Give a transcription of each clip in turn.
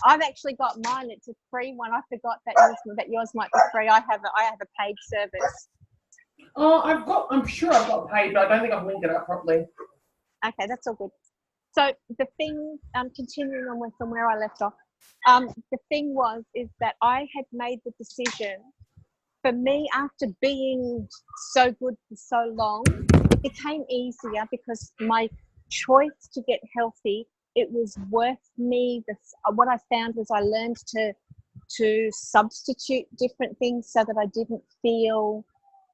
I've actually got mine. It's a free one. I forgot that yours might be free. I have a paid service. Oh, I'm sure I've got paid, but I don't think I've linked it up properly. Okay, that's all good. So the thing, continuing on from where I left off, the thing is that I had made the decision. For me, after being so good for so long, it became easier because my choice to get healthy, it was worth me. What I found was I learned to substitute different things so that I didn't feel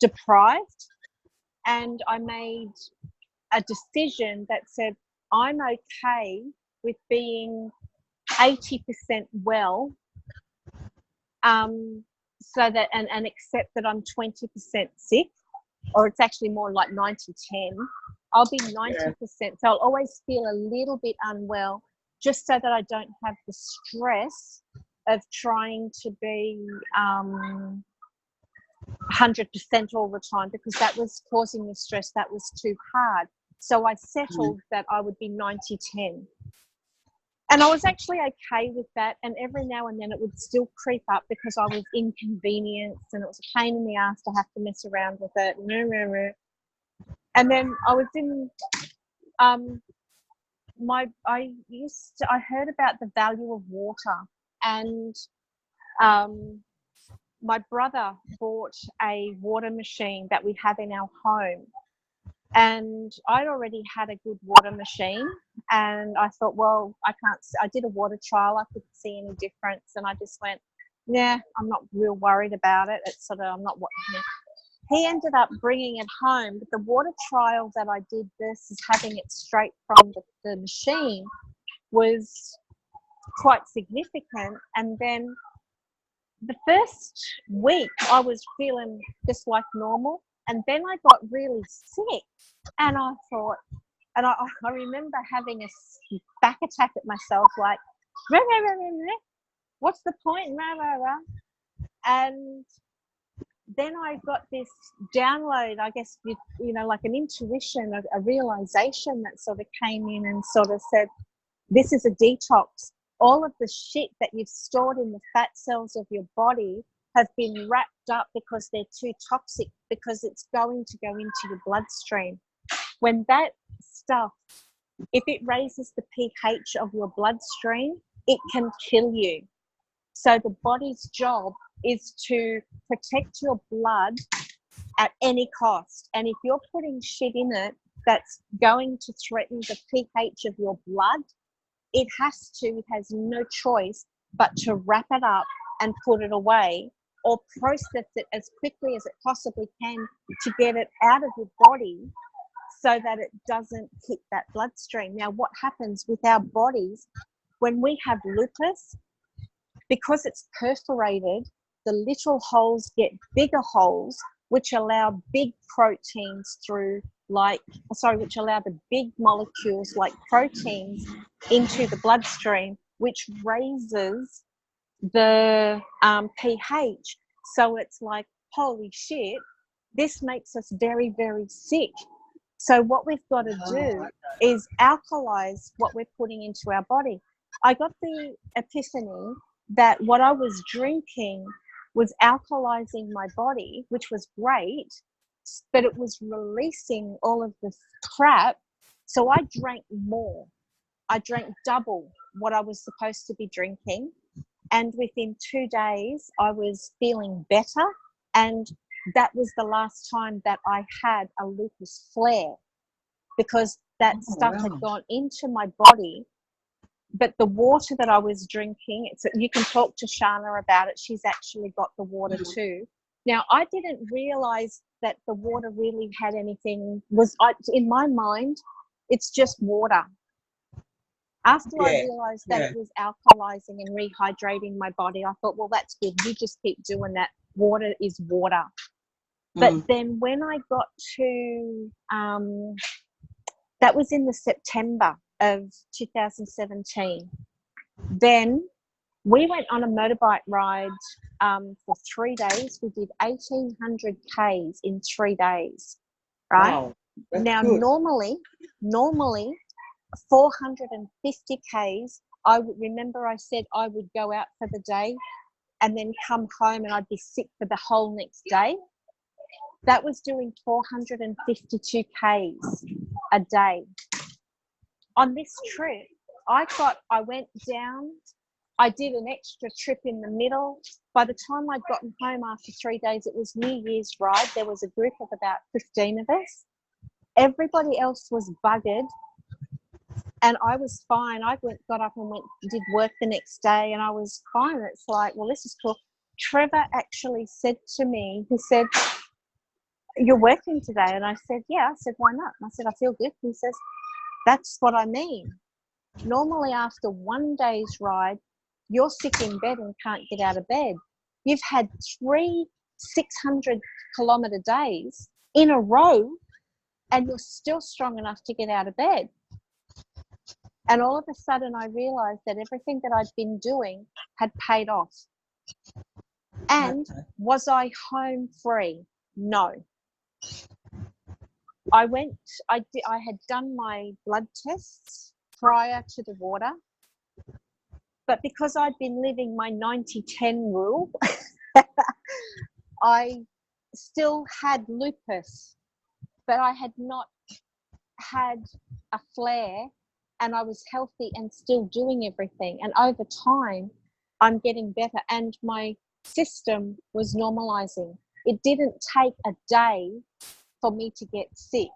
deprived. And I made a decision that said, I'm okay with being 80% well, so that and accept that I'm 20% sick, or it's actually more like 90-10. I'll be 90%, so I'll always feel a little bit unwell, just so that I don't have the stress of trying to be 100% all the time, because that was causing me stress. That was too hard. So I settled that I would be 90-10. And I was actually okay with that. And every now and then it would still creep up because I was inconvenienced and it was a pain in the ass to have to mess around with it. And then I was in, I heard about the value of water, and my brother bought a water machine that we have in our home. And I'd already had a good water machine, and I thought, well, I did a water trial. I couldn't see any difference. And I just went, yeah, I'm not real worried about it. It's sort of, I'm not what he ended up bringing it home. But the water trial that I did versus having it straight from the machine was quite significant. And then the first week I was feeling just like normal. And then I got really sick, and I thought, and I remember having a back attack at myself, like, what's the point? And then I got this download, I guess, like an intuition, a realization that sort of came in and sort of said, this is a detox. All of the shit that you've stored in the fat cells of your body have been wrapped up because they're too toxic, because it's going to go into your bloodstream. When that stuff, if it raises the pH of your bloodstream, it can kill you. So the body's job is to protect your blood at any cost. And if you're putting shit in it that's going to threaten the pH of your blood, it has no choice but to wrap it up and put it away, or process it as quickly as it possibly can to get it out of your body so that it doesn't hit that bloodstream. Now, what happens with our bodies when we have lupus, because it's perforated, the little holes get bigger holes, which allow big proteins which allow the big molecules like proteins into the bloodstream, which raises the pH. So it's like, holy shit, this makes us very, very sick. So what we've got to do is alkalize what we're putting into our body. I got the epiphany that what I was drinking was alkalizing my body, which was great, but it was releasing all of this crap. So I drank more. I drank double what I was supposed to be drinking. And within 2 days, I was feeling better. And that was the last time that I had a lupus flare, because that stuff had gone into my body. But the water that I was drinking, you can talk to Shana about it. She's actually got the water too. Now, I didn't realize that the water really had anything. In my mind, it's just water. After I realized that it was alkalizing and rehydrating my body, I thought, well, that's good. You just keep doing that. Water is water. But then when I got to, that was in the September of 2017. Then we went on a motorbike ride for 3 days. We did 1,800 Ks in 3 days, right? Wow, now, good. normally 450 Ks I would remember I said I would go out for the day and then come home and I'd be sick for the whole next day. That was doing 452 Ks a day. On this trip, I went down, I did an extra trip in the middle. By the time I'd gotten home after 3 days, it was New Year's ride. There was a group of about 15 of us. Everybody else was buggered and I was fine. I got up and did work the next day and I was fine. It's like, well, this is cool. Trevor actually said to me, he said, "You're working today?" And I said, "Yeah." I said, "Why not?" And I said, "I feel good." He says, "That's what I mean. Normally after 1 day's ride, you're sick in bed and can't get out of bed. You've had 3 600-kilometre days in a row and you're still strong enough to get out of bed." And all of a sudden I realised that everything that I'd been doing had paid off. And was I home free? No. I had done my blood tests prior to the water, but because I'd been living my 90-10 rule, I still had lupus, but I had not had a flare and I was healthy and still doing everything. And over time, I'm getting better and my system was normalizing. It didn't take a day for me to get sick.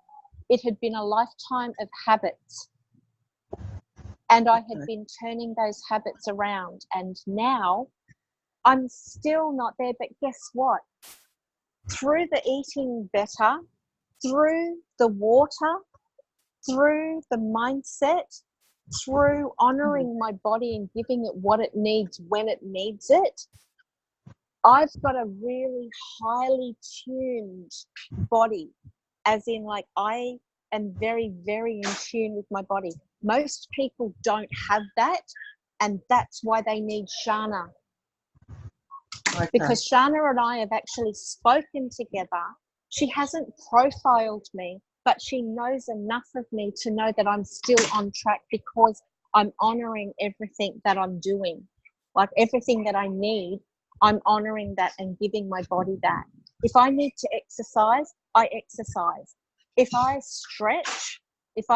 It had been a lifetime of habits. And I had been turning those habits around. And now I'm still not there, but guess what? Through the eating better, through the water, through the mindset, through honoring my body and giving it what it needs when it needs it, I've got a really highly tuned body, as in like I am very, very in tune with my body. Most people don't have that, and that's why they need Shana. Okay. Because Shana and I have actually spoken together. She hasn't profiled me, but she knows enough of me to know that I'm still on track because I'm honoring everything that I'm doing. Like everything that I need, I'm honoring that and giving my body that. If I need to exercise, I exercise. If I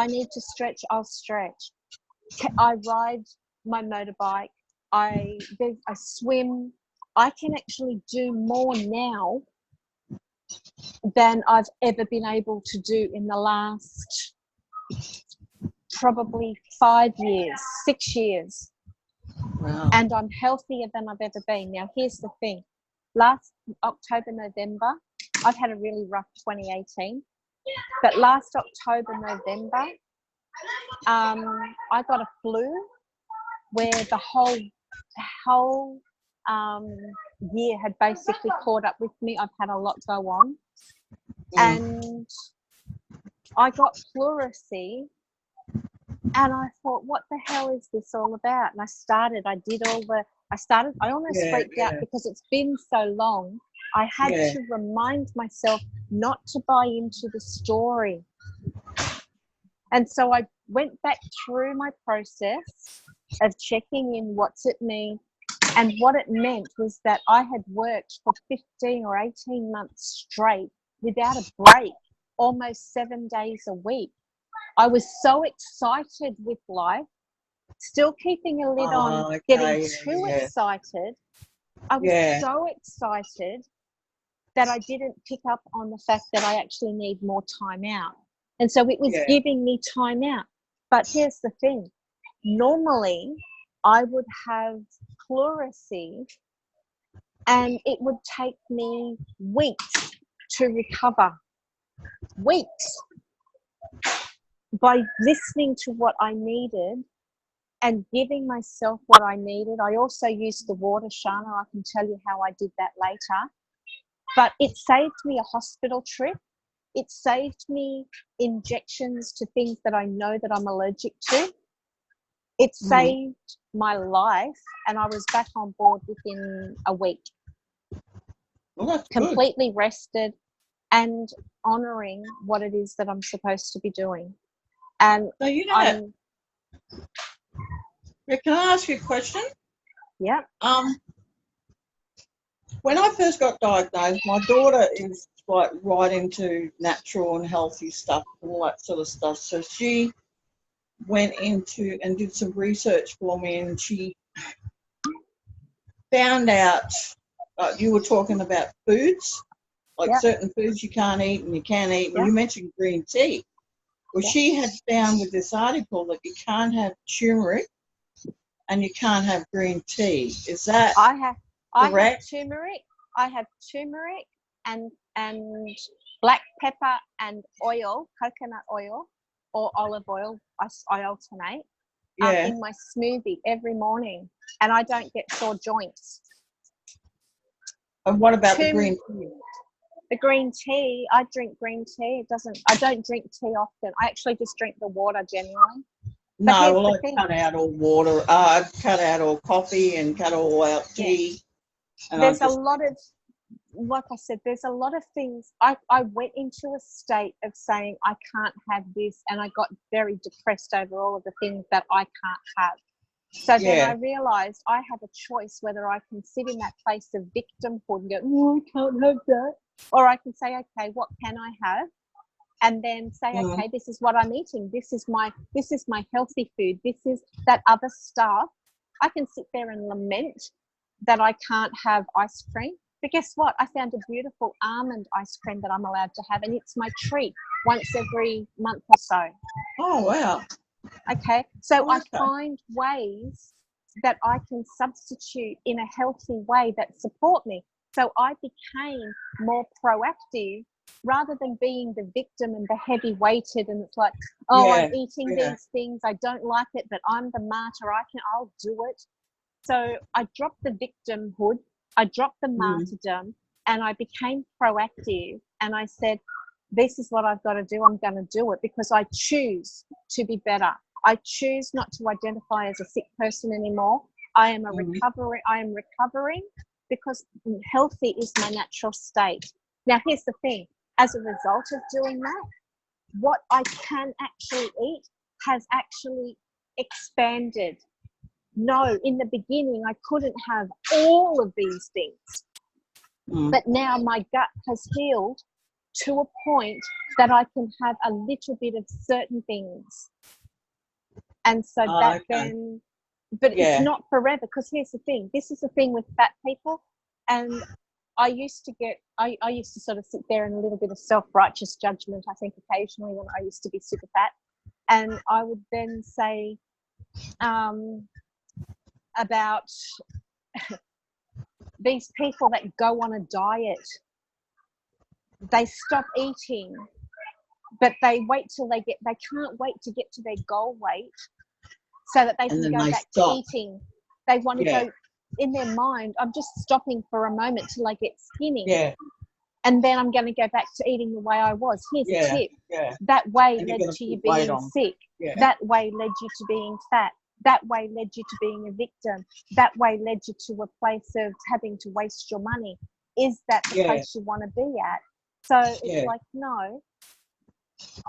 need to stretch, I'll stretch. I ride my motorbike. I swim. I can actually do more now than I've ever been able to do in the last probably 5 years, 6 years. Wow. And I'm healthier than I've ever been. Now, here's the thing. Last October, November, I've had a really rough 2018. But last October, November, I got a flu where the whole year had basically caught up with me. I've had a lot go on. And I got pleurisy and I thought, what the hell is this all about? And I almost freaked out because it's been so long. I had to remind myself not to buy into the story. And so I went back through my process of checking in what's it mean. And what it meant was that I had worked for 15 or 18 months straight without a break, almost 7 days a week. I was so excited with life, still keeping a lid on getting too excited. I was so excited that I didn't pick up on the fact that I actually need more time out. And so it was giving me time out. But here's the thing. Normally, I would have pleurisy and it would take me weeks to recover. Weeks. By listening to what I needed and giving myself what I needed. I also used the water, Shana. I can tell you how I did that later. But it saved me a hospital trip. It saved me injections to things that I know that I'm allergic to. It saved my life, and I was back on board within a week. Well, that's completely good. Rested and honouring what it is that I'm supposed to be doing. And so Yeah, can I ask you a question? Yeah. When I first got diagnosed, my daughter is like right into natural and healthy stuff, all that sort of stuff. So she went into and did some research for me, and she found out you were talking about foods, like Yeah. certain foods you can't eat and you can eat. Yeah. And you mentioned green tea. Well, Yeah. she had found with this article that you can't have turmeric and you can't have green tea. Is that I have correct? turmeric. I have turmeric and black pepper and oil, coconut oil or olive oil. I alternate Yeah. in my smoothie every morning, and I don't get sore joints. And what about the green tea? The green tea, I drink green tea. I don't drink tea often. I actually just drink the water generally. No, well, I cut out all water. I cut out all coffee and cut all out tea. Yeah. There's a lot of, like I said, there's a lot of things. I went into a state of saying I can't have this, and I got very depressed over all of the things that I can't have. So then I realised I have a choice whether I can sit in that place of victimhood and go, oh, I can't have that. Or I can say, okay, what can I have? And then say, okay, this is what I'm eating. This is my healthy food. This is that other stuff. I can sit there and lament that I can't have ice cream. But guess what? I found a beautiful almond ice cream that I'm allowed to have, and it's my treat once every month or so. Oh, wow. Okay. So I find ways that I can substitute in a healthy way that support me. So I became more proactive rather than being the victim and the heavy weighted, and it's like, oh, I'm eating these things, I don't like it, but I'm the martyr, I'll do it. So I dropped the victimhood, I dropped the martyrdom, and I became proactive, and I said, this is what I've got to do. I'm going to do it because I choose to be better. I choose not to identify as a sick person anymore. I am recovering because healthy is my natural state. Now, here's the thing. As a result of doing that, what I can actually eat has actually expanded. No, in the beginning, I couldn't have all of these things. But now my gut has healed to a point that I can have a little bit of certain things. And so then, but it's not forever, because here's the thing. This is the thing with fat people. And I used to sort of sit there in a little bit of self-righteous judgment, I think, occasionally when I used to be super fat. And I would then say about these people that go on a diet, they stop eating, but they wait till they can't wait to get to their goal weight so that they can go back to eating. They want to go in their mind, I'm just stopping for a moment till I get skinny. Yeah. And then I'm going to go back to eating the way I was. Here's a tip. Yeah. That way led to you being sick. Yeah. That way led you to being fat. That way led you to being a victim. That way led you to a place of having to waste your money. Is that the place you want to be at? So it's like, no,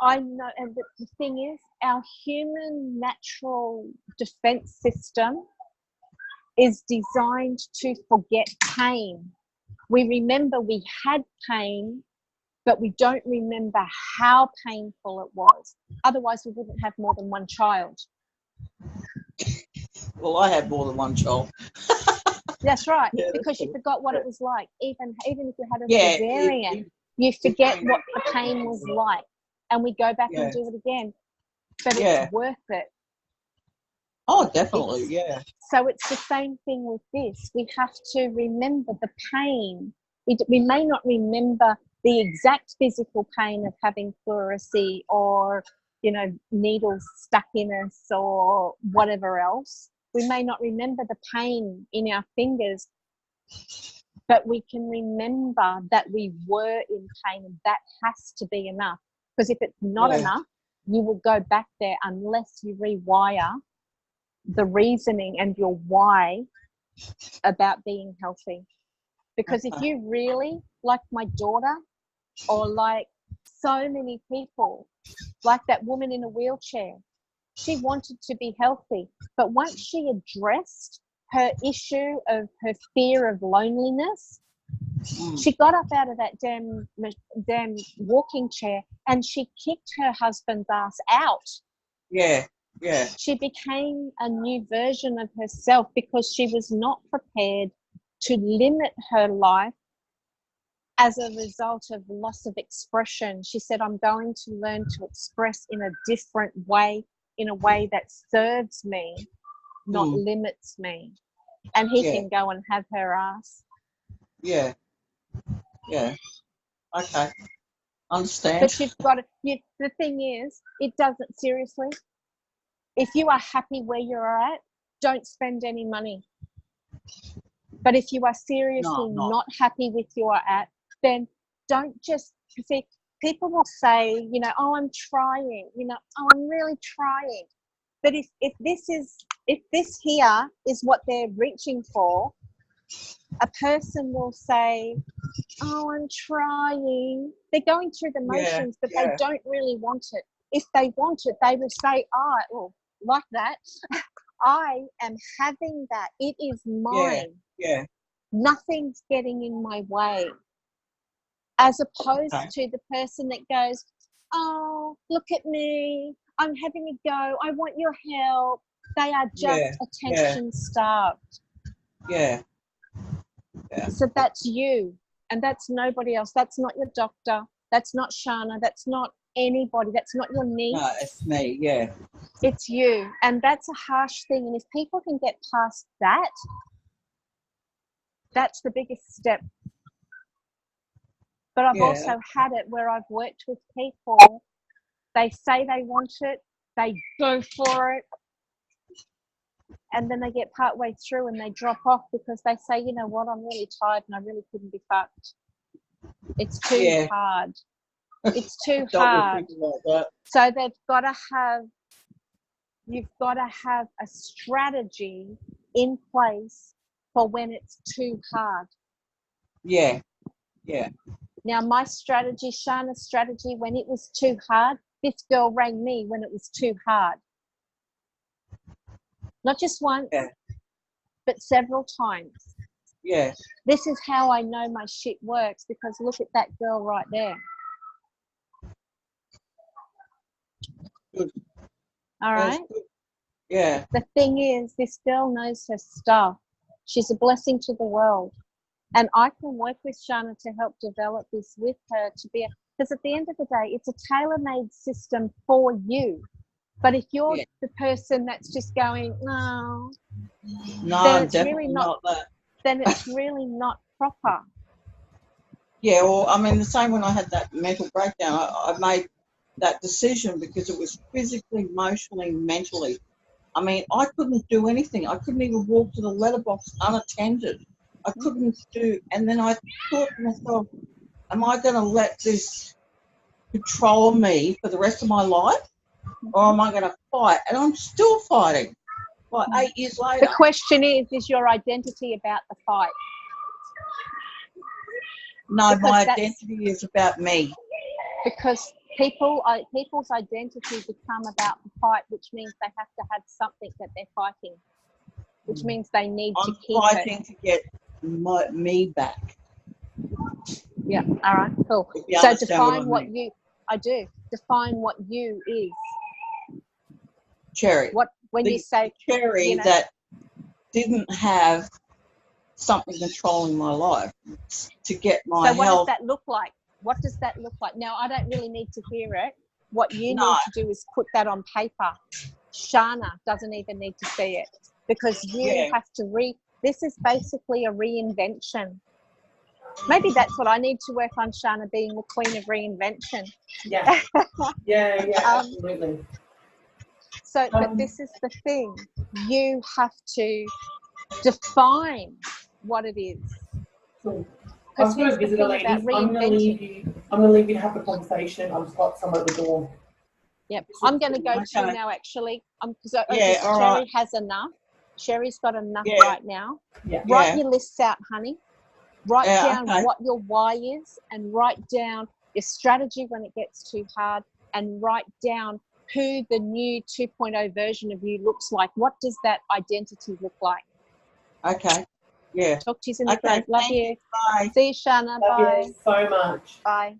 I know. And the thing is, our human natural defense system is designed to forget pain. We remember we had pain, but we don't remember how painful it was. Otherwise, we wouldn't have more than one child. Well, I had more than one child. That's right, because you forgot what it was like. Even if you had a cesarean, you forget what the pain was like. And we go back and do it again. But it's worth it. Oh, definitely, So it's the same thing with this. We have to remember the pain. We may not remember the exact physical pain of having pleurisy or, needles stuck in us or whatever else. We may not remember the pain in our fingers, but we can remember that we were in pain, and that has to be enough. Because if it's not enough, you will go back there unless you rewire the reasoning and your why about being healthy. Because if you really, like my daughter, or like so many people, like that woman in a wheelchair, She wanted to be healthy. But once she addressed her issue of her fear of loneliness, she got up out of that damn walking chair and she kicked her husband's ass out. Yeah. Yeah. She became a new version of herself because she was not prepared to limit her life as a result of loss of expression. She said, I'm going to learn to express in a different way, in a way that serves me, not limits me. And he can go and have her ass. Yeah. Yeah. Okay. Understand. But you've got to, the thing is, it doesn't, seriously, if you are happy where you're at, don't spend any money. But if you are seriously not happy with your at, then don't just, see, people will say, you know, oh, I'm trying, you know, oh, I'm really trying. But if this here is what they're reaching for, a person will say, oh, I'm trying. They're going through the motions, but they don't really want it. If they want it, they will say, oh, like that. I am having that. It is mine. Yeah. Nothing's getting in my way. As opposed to the person that goes, oh, look at me. I'm having a go. I want your help. They are just attention starved. Yeah. So that's you. And that's nobody else. That's not your doctor. That's not Shana. That's not anybody. That's not your niece. No, it's me. Yeah. It's you. And that's a harsh thing. And if people can get past that, that's the biggest step. But I've also had it where I've worked with people. They say they want it. They go for it. And then they get partway through and they drop off because they say, you know what, I'm really tired and I really couldn't be fucked. It's too hard. It's too hard. Like so you've got to have a strategy in place for when it's too hard. Yeah. Now, my strategy, Shana's strategy, when it was too hard, this girl rang me when it was too hard. Not just once, but several times. Yeah. This is how I know my shit works, because look at that girl right there. Good. All right? Yeah. The thing is, this girl knows her stuff. She's a blessing to the world. And I can work with Shana to help develop this with her to be, because at the end of the day, it's a tailor-made system for you. But if you're the person that's just going, no, then it's really not that. Then it's really not proper. Yeah, well, I mean, the same when I had that mental breakdown, I made that decision because it was physically, emotionally, mentally. I mean, I couldn't do anything. I couldn't even walk to the letterbox unattended. I couldn't do, and then I thought to myself, am I going to let this control me for the rest of my life? Or am I going to fight? And I'm still fighting, like 8 years later. The question is your identity about the fight? No, my identity is about me. Because people's identity become about the fight, which means they have to have something that they're fighting, which means they need to keep it. I'm fighting to get me back. Yeah, all right, cool. So define what you, I do, define what you is. Chery. What, when you say Chery, you know, that didn't have something controlling my life to get my health. So what does that look like? What does that look like? Now, I don't really need to hear it. What you need to do is put that on paper. Shana doesn't even need to see it, because you have to this is basically a reinvention. Maybe that's what I need to work on, Shana, being the queen of reinvention. Yeah. Absolutely. So, but this is the thing. You have to define what it is. Cool. I was going to visit a lady. I'm going to leave you to have the conversation. I've just got someone at the door. Yep. I'm going to go to now, actually. Chery has enough. Chery's got enough right now. Yeah. Write your lists out, honey. Write down what your why is, and write down your strategy when it gets too hard, and write down who the new 2.0 version of you looks like. What does that identity look like? Okay. Yeah. Talk to you soon, Nicola. Okay. Love Thank you. Bye. See you, Shana. Love Bye. you so much. Bye.